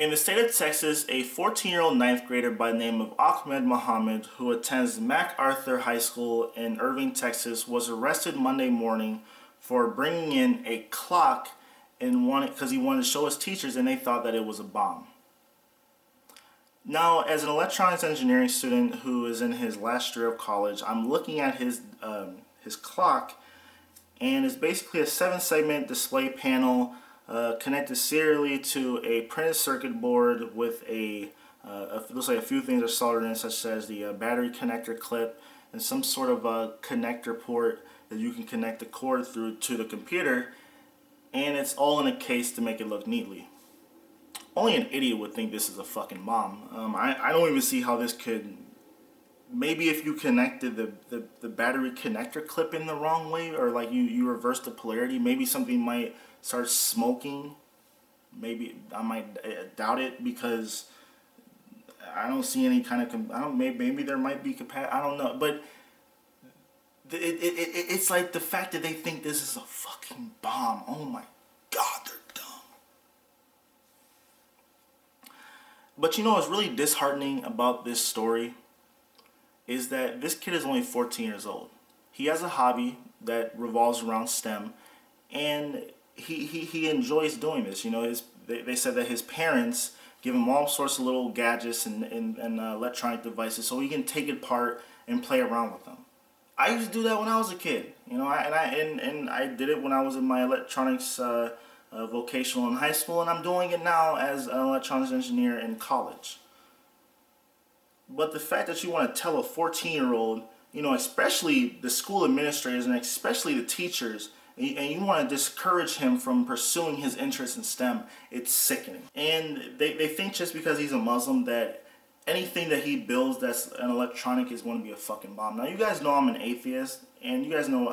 In the state of Texas, a 14-year-old ninth grader by the name of Ahmed Mohamed, who attends MacArthur High School in Irving, Texas, was arrested Monday morning for bringing in a clock because he wanted to show his teachers and they thought that it was a bomb. Now, as an electronics engineering student who is in his last year of college, I'm looking at his clock, and it's basically a 7-segment display panel connected serially to a printed circuit board with looks like a few things are soldered in, such as the battery connector clip and some sort of a connector port that you can connect the cord through to the computer, and it's all in a case to make it look neatly. Only an idiot would think this is a fucking bomb. I don't even see how this could... Maybe if you connected the battery connector clip in the wrong way, or like you reverse the polarity, maybe something might start smoking. Maybe I might doubt it, because I don't see any kind of... maybe there might be capacity. I don't know. But it's like the fact that they think this is a fucking bomb. Oh my God, they're dumb. But you know what's really disheartening about this story is that this kid is only 14 years old. He has a hobby that revolves around STEM, and he enjoys doing this. You know, they said that his parents give him all sorts of little gadgets and electronic devices so he can take it apart and play around with them. I used to do that when I was a kid. You know, and I did it when I was in my electronics vocational in high school, and I'm doing it now as an electronics engineer in college. But the fact that you want to tell a 14-year-old, you know, especially the school administrators and especially the teachers, and you want to discourage him from pursuing his interest in STEM, it's sickening. And they think just because he's a Muslim that anything that he builds that's an electronic is going to be a fucking bomb. Now, you guys know I'm an atheist, and you guys know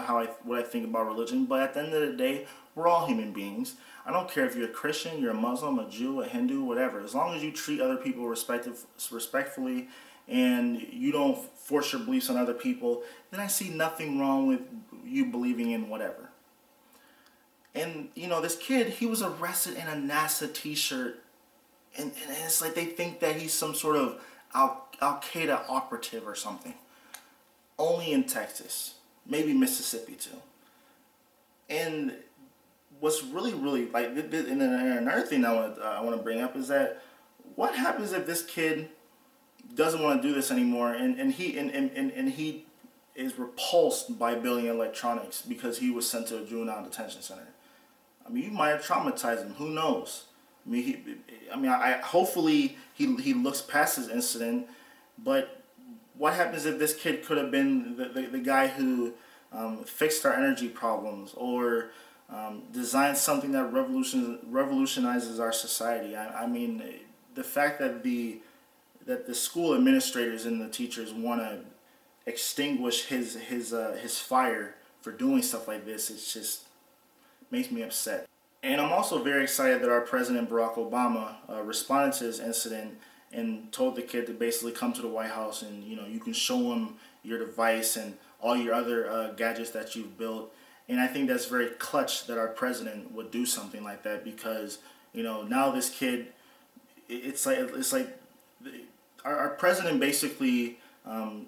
what I think about religion, but at the end of the day, we're all human beings. I don't care if you're a Christian, you're a Muslim, a Jew, a Hindu, whatever. As long as you treat other people respectfully and you don't force your beliefs on other people, then I see nothing wrong with you believing in whatever. And, you know, this kid, he was arrested in a NASA t-shirt, and it's like they think that he's some sort of Al-Qaeda operative or something. Only in Texas. Maybe Mississippi too. And what's really, like, and another thing I want to bring up is that what happens if this kid doesn't want to do this anymore, and he is repulsed by building electronics because he was sent to a juvenile detention center? I mean, you might have traumatized him. Who knows? I mean, hopefully he looks past his incident. But what happens if this kid could have been the guy who fixed our energy problems, or designed something that revolutionizes our society? I mean, the fact that the school administrators and the teachers want to extinguish his fire for doing stuff like this, it just makes me upset. And I'm also very excited that our President Barack Obama responded to this incident and told the kid to basically come to the White House, and, you know, you can show him your device and all your other gadgets that you've built. And I think that's very clutch that our president would do something like that, because, you know, now this kid, it's like our president basically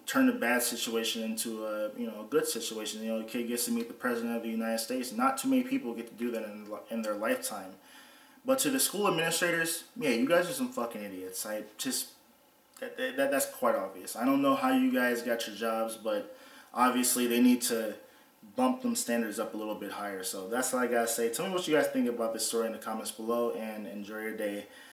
turned a bad situation into a good situation. You know, the kid gets to meet the president of the United States. Not too many people get to do that in their lifetime. But to the school administrators, yeah, you guys are some fucking idiots. That's quite obvious. I don't know how you guys got your jobs, but obviously they need to bump them standards up a little bit higher. So that's all I gotta say. Tell me what you guys think about this story in the comments below, and enjoy your day.